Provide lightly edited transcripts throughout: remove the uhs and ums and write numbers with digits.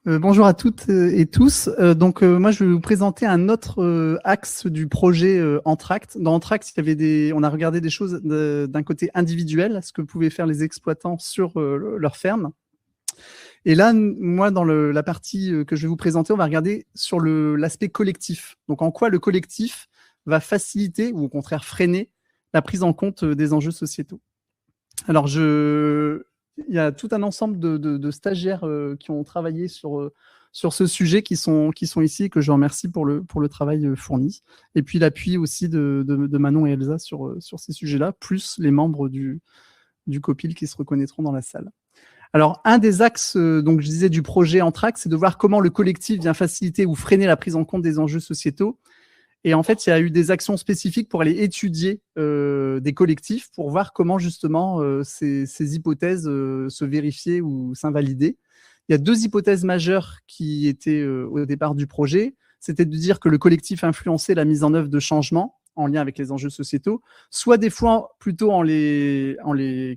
Bonjour à toutes et tous. Moi, je vais vous présenter un autre axe du projet Entracte. Dans Entracte, on a regardé des choses d'un côté individuel, ce que pouvaient faire les exploitants sur leur ferme. Et là, moi, dans la partie que je vais vous présenter, on va regarder sur l'aspect collectif. Donc, en quoi le collectif va faciliter ou au contraire freiner la prise en compte des enjeux sociétaux. Alors, il y a tout un ensemble de stagiaires qui ont travaillé sur ce sujet qui sont ici et que je remercie pour le travail fourni. Et puis l'appui aussi de Manon et Elsa sur ces sujets-là, plus les membres du COPIL qui se reconnaîtront dans la salle. Alors, un des axes, donc je disais, du projet Entracte, c'est de voir comment le collectif vient faciliter ou freiner la prise en compte des enjeux sociétaux. Et en fait, il y a eu des actions spécifiques pour aller étudier des collectifs pour voir comment justement ces hypothèses se vérifiaient ou s'invalidaient. Il y a deux hypothèses majeures qui étaient au départ du projet. C'était de dire que le collectif influençait la mise en œuvre de changements en lien avec les enjeux sociétaux, soit des fois plutôt en les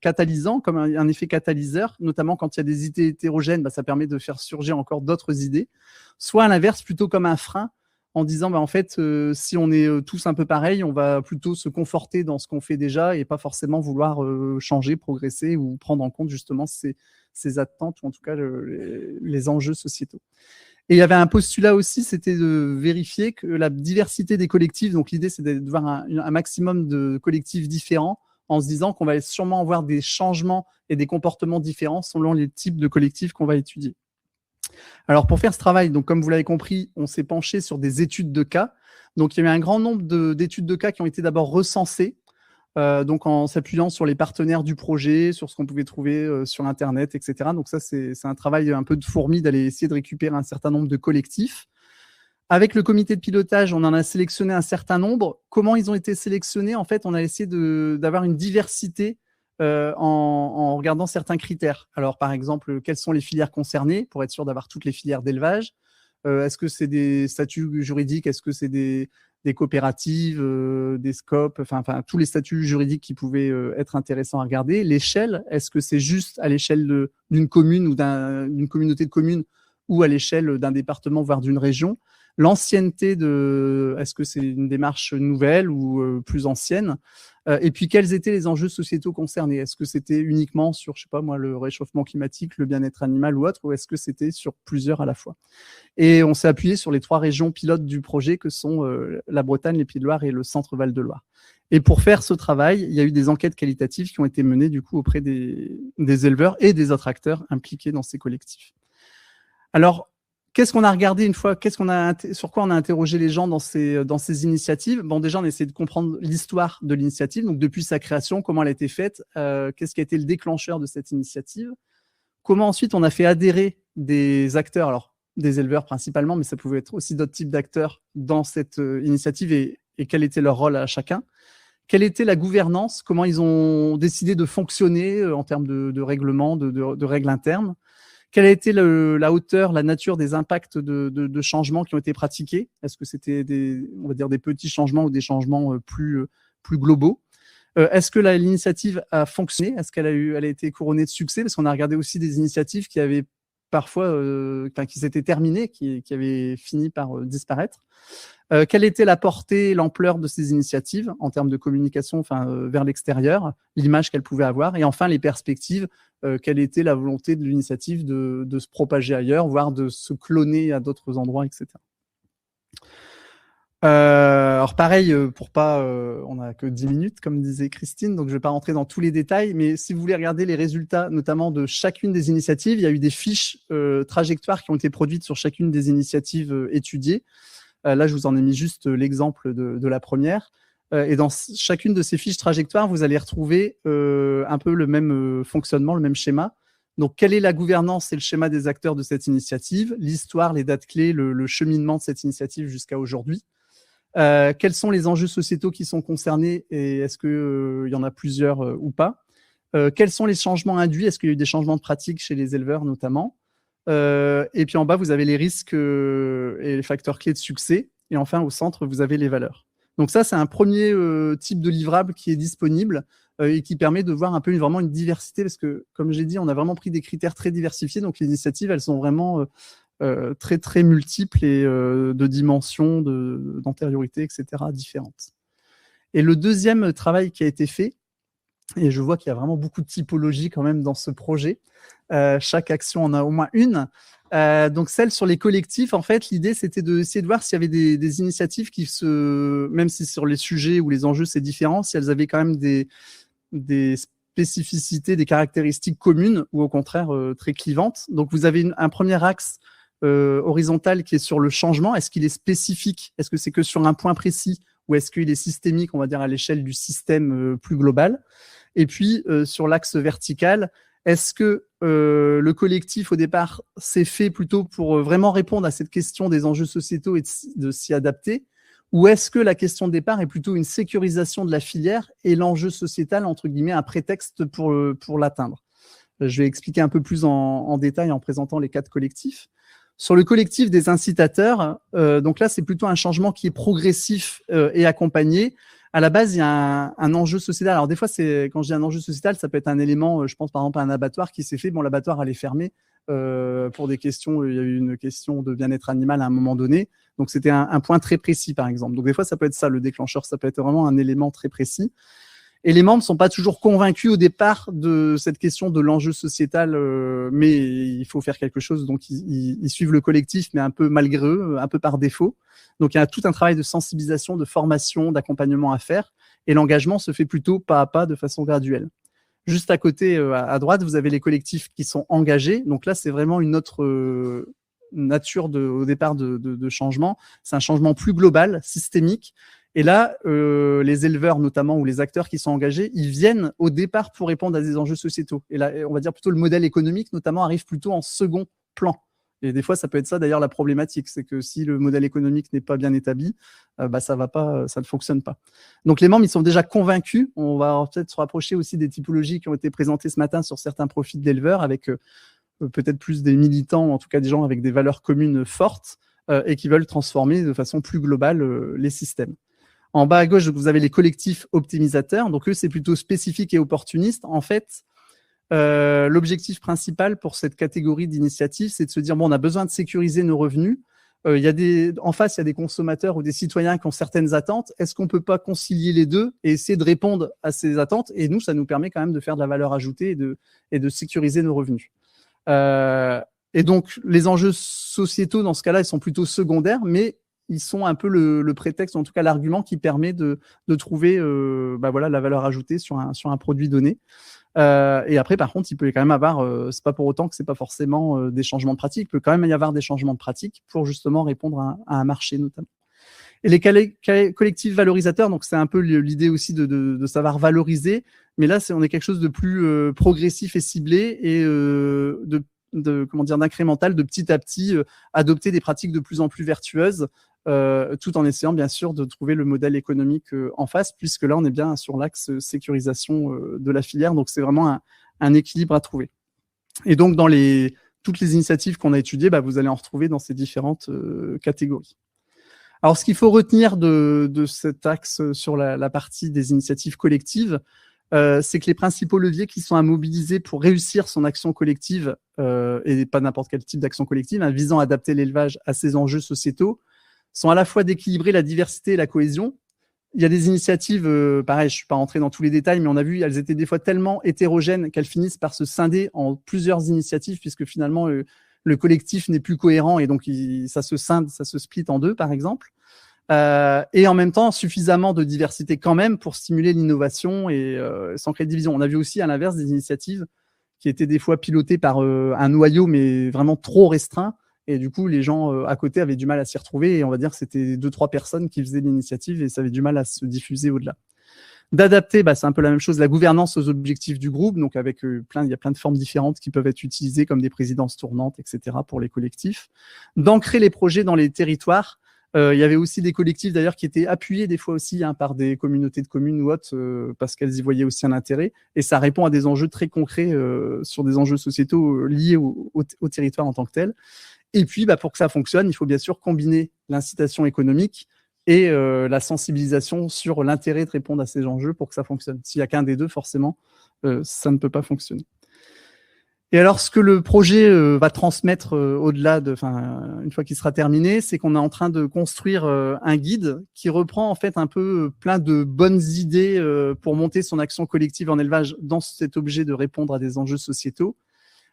catalysant, comme un effet catalyseur, notamment quand il y a des idées hétérogènes, ça permet de faire surgir encore d'autres idées, soit à l'inverse, plutôt comme un frein, en disant en fait, si on est tous un peu pareils, on va plutôt se conforter dans ce qu'on fait déjà et pas forcément vouloir changer, progresser ou prendre en compte justement ces attentes ou en tout cas les enjeux sociétaux. Et il y avait un postulat aussi, c'était de vérifier que la diversité des collectifs, donc l'idée c'est de voir un maximum de collectifs différents en se disant qu'on va sûrement avoir des changements et des comportements différents selon les types de collectifs qu'on va étudier. Alors pour faire ce travail, donc comme vous l'avez compris, on s'est penché sur des études de cas. Donc il y a eu un grand nombre d'études de cas qui ont été d'abord recensées, donc en s'appuyant sur les partenaires du projet, sur ce qu'on pouvait trouver sur Internet, etc. Donc ça, c'est un travail un peu de fourmi d'aller essayer de récupérer un certain nombre de collectifs. Avec le comité de pilotage, on en a sélectionné un certain nombre. Comment ils ont été sélectionnés? En fait, on a essayé d'avoir une diversité en regardant certains critères. Alors, par exemple, quelles sont les filières concernées pour être sûr d'avoir toutes les filières d'élevage? Est-ce que c'est des statuts juridiques? Est-ce que c'est des coopératives, des scopes, enfin tous les statuts juridiques qui pouvaient être intéressants à regarder. L'échelle, est-ce que c'est juste à l'échelle d'une commune ou d'une communauté de communes ou à l'échelle d'un département, voire d'une région? L'ancienneté est-ce que c'est une démarche nouvelle ou plus ancienne? Et puis, quels étaient les enjeux sociétaux concernés? Est-ce que c'était uniquement sur, je sais pas moi, le réchauffement climatique, le bien-être animal ou autre, ou est-ce que c'était sur plusieurs à la fois? Et on s'est appuyé sur les 3 régions pilotes du projet que sont la Bretagne, les Pays de Loire et le Centre Val-de-Loire. Et pour faire ce travail, il y a eu des enquêtes qualitatives qui ont été menées du coup auprès des éleveurs et des autres acteurs impliqués dans ces collectifs. Alors, qu'est-ce qu'on a regardé une fois, sur quoi on a interrogé les gens dans ces initiatives? Bon, déjà, on a essayé de comprendre l'histoire de l'initiative, donc depuis sa création, comment elle a été faite, qu'est-ce qui a été le déclencheur de cette initiative, comment ensuite on a fait adhérer des acteurs, alors des éleveurs principalement, mais ça pouvait être aussi d'autres types d'acteurs dans cette initiative et quel était leur rôle à chacun. Quelle était la gouvernance? Comment ils ont décidé de fonctionner en termes de règlements, de règles internes? Quelle a été la hauteur, la nature des impacts de changements qui ont été pratiqués? Est-ce que c'était on va dire des petits changements ou des changements plus globaux? Est-ce que l'initiative a fonctionné? Est-ce qu'elle a été couronnée de succès? Parce qu'on a regardé aussi des initiatives qui avaient parfois, qui s'étaient terminées, qui avaient fini par disparaître. Quelle était la portée, l'ampleur de ces initiatives en termes de communication vers l'extérieur, l'image qu'elles pouvaient avoir, et enfin les perspectives, quelle était la volonté de l'initiative de se propager ailleurs, voire de se cloner à d'autres endroits, etc. Alors pareil, on n'a que 10 minutes, comme disait Christine, donc je ne vais pas rentrer dans tous les détails, mais si vous voulez regarder les résultats, notamment de chacune des initiatives, il y a eu des fiches trajectoires qui ont été produites sur chacune des initiatives étudiées. Là, je vous en ai mis juste l'exemple de la première. Et dans chacune de ces fiches trajectoires, vous allez retrouver un peu le même fonctionnement, le même schéma. Donc, quelle est la gouvernance et le schéma des acteurs de cette initiative, l'histoire, les dates clés, le cheminement de cette initiative jusqu'à aujourd'hui. Quels sont les enjeux sociétaux qui sont concernés et est-ce qu'il y en a plusieurs ou pas? Quels sont les changements induits? Est-ce qu'il y a eu des changements de pratique chez les éleveurs notamment? Et puis en bas, vous avez les risques et les facteurs clés de succès. Et enfin, au centre, vous avez les valeurs. Donc ça, c'est un premier type de livrable qui est disponible et qui permet de voir un peu vraiment une diversité parce que, comme j'ai dit, on a vraiment pris des critères très diversifiés. Donc les initiatives, elles sont vraiment très très multiples et de dimensions, d'antériorité, etc. différentes. Et le deuxième travail qui a été fait, et je vois qu'il y a vraiment beaucoup de typologies quand même dans ce projet. Chaque action en a au moins une. Donc celle sur les collectifs, en fait, l'idée c'était d'essayer de voir s'il y avait des initiatives qui même si sur les sujets ou les enjeux c'est différent, si elles avaient quand même des spécificités, des caractéristiques communes ou au contraire très clivantes. Donc vous avez un premier axe horizontal qui est sur le changement. Est-ce qu'il est spécifique? Est-ce que c'est que sur un point précis ou est-ce qu'il est systémique, on va dire, à l'échelle du système plus global? Et puis, sur l'axe vertical, est-ce que le collectif, au départ, s'est fait plutôt pour vraiment répondre à cette question des enjeux sociétaux et de s'y adapter? Ou est-ce que la question de départ est plutôt une sécurisation de la filière et l'enjeu sociétal, entre guillemets, un prétexte pour l'atteindre? Je vais expliquer un peu plus en détail en présentant les 4 collectifs. Sur le collectif des incitateurs, donc là, c'est plutôt un changement qui est progressif et accompagné. À la base, il y a un enjeu sociétal. Alors des fois, quand je dis un enjeu sociétal, ça peut être un élément, je pense par exemple à un abattoir qui s'est fait. Bon, l'abattoir allait fermer pour des questions. Il y a eu une question de bien-être animal à un moment donné. Donc c'était un point très précis, par exemple. Donc des fois, ça peut être ça, le déclencheur. Ça peut être vraiment un élément très précis. Et les membres ne sont pas toujours convaincus au départ de cette question de l'enjeu sociétal, mais il faut faire quelque chose. Donc, ils suivent le collectif, mais un peu malgré eux, un peu par défaut. Donc, il y a tout un travail de sensibilisation, de formation, d'accompagnement à faire. Et l'engagement se fait plutôt pas à pas, de façon graduelle. Juste à côté, à droite, vous avez les collectifs qui sont engagés. Donc là, c'est vraiment une autre nature au départ de changement. C'est un changement plus global, systémique. Et là, les éleveurs notamment ou les acteurs qui sont engagés, ils viennent au départ pour répondre à des enjeux sociétaux. Et là, on va dire plutôt le modèle économique notamment arrive plutôt en second plan. Et des fois, ça peut être ça d'ailleurs la problématique, c'est que si le modèle économique n'est pas bien établi, ça va pas, ça ne fonctionne pas. Donc les membres, ils sont déjà convaincus. On va peut-être se rapprocher aussi des typologies qui ont été présentées ce matin sur certains profils d'éleveurs, avec peut-être plus des militants, en tout cas des gens avec des valeurs communes fortes et qui veulent transformer de façon plus globale les systèmes. En bas à gauche, vous avez les collectifs optimisateurs. Donc, eux, c'est plutôt spécifique et opportuniste. En fait, l'objectif principal pour cette catégorie d'initiatives, c'est de se dire, bon, on a besoin de sécuriser nos revenus. En face, il y a des consommateurs ou des citoyens qui ont certaines attentes. Est-ce qu'on ne peut pas concilier les deux et essayer de répondre à ces attentes? Et nous, ça nous permet quand même de faire de la valeur ajoutée et de sécuriser nos revenus. Et donc, les enjeux sociétaux, dans ce cas-là, ils sont plutôt secondaires, mais ils sont un peu le prétexte, en tout cas l'argument qui permet de trouver la valeur ajoutée sur un produit donné. Et après, par contre, il peut quand même avoir, c'est pas pour autant que c'est pas forcément des changements de pratique, il peut quand même y avoir des changements de pratique pour justement répondre à un marché notamment. Et les collectifs valorisateurs, donc c'est un peu l'idée aussi de savoir valoriser, mais là, on est quelque chose de plus progressif et ciblé et d'incrémental, de petit à petit adopter des pratiques de plus en plus vertueuses, tout en essayant bien sûr de trouver le modèle économique en face, puisque là on est bien sur l'axe sécurisation de la filière, donc c'est vraiment un équilibre à trouver. Et donc dans toutes les initiatives qu'on a étudiées, vous allez en retrouver dans ces différentes catégories. Alors ce qu'il faut retenir de cet axe sur la partie des initiatives collectives, c'est que les principaux leviers qui sont à mobiliser pour réussir son action collective, et pas n'importe quel type d'action collective, visant à adapter l'élevage à ces enjeux sociétaux, sont à la fois d'équilibrer la diversité et la cohésion. Il y a des initiatives, pareil, je ne suis pas rentré dans tous les détails, mais on a vu, elles étaient des fois tellement hétérogènes qu'elles finissent par se scinder en plusieurs initiatives, puisque finalement, le collectif n'est plus cohérent et donc ça se scinde, ça se split en deux, par exemple. Et en même temps, suffisamment de diversité quand même pour stimuler l'innovation et sans créer de division. On a vu aussi, à l'inverse, des initiatives qui étaient des fois pilotées par un noyau, mais vraiment trop restreint. Et du coup, les gens à côté avaient du mal à s'y retrouver. Et on va dire que c'était 2-3 personnes qui faisaient l'initiative et ça avait du mal à se diffuser au-delà. D'adapter, c'est un peu la même chose, la gouvernance aux objectifs du groupe. Donc, avec il y a plein de formes différentes qui peuvent être utilisées, comme des présidences tournantes, etc., pour les collectifs. D'ancrer les projets dans les territoires. Il y avait aussi des collectifs d'ailleurs qui étaient appuyés des fois aussi par des communautés de communes ou autres parce qu'elles y voyaient aussi un intérêt et ça répond à des enjeux très concrets sur des enjeux sociétaux liés au territoire en tant que tel. Et puis pour que ça fonctionne, il faut bien sûr combiner l'incitation économique et la sensibilisation sur l'intérêt de répondre à ces enjeux pour que ça fonctionne. S'il n'y a qu'un des deux, forcément, ça ne peut pas fonctionner. Et alors, ce que le projet va transmettre au-delà une fois qu'il sera terminé, c'est qu'on est en train de construire un guide qui reprend en fait un peu plein de bonnes idées pour monter son action collective en élevage dans cet objet de répondre à des enjeux sociétaux,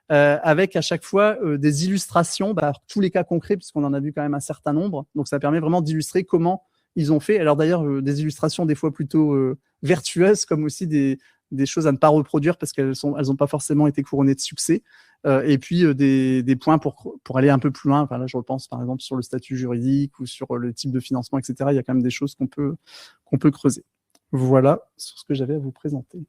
avec à chaque fois des illustrations, tous les cas concrets, puisqu'on en a vu quand même un certain nombre. Donc, ça permet vraiment d'illustrer comment ils ont fait. Alors d'ailleurs, des illustrations des fois plutôt vertueuses, comme aussi des choses à ne pas reproduire parce qu'elles ont pas forcément été couronnées de succès. Et puis des points pour aller un peu plus loin. Enfin, là, je repense par exemple sur le statut juridique ou sur le type de financement, etc. Il y a quand même des choses qu'on peut creuser. Voilà sur ce que j'avais à vous présenter.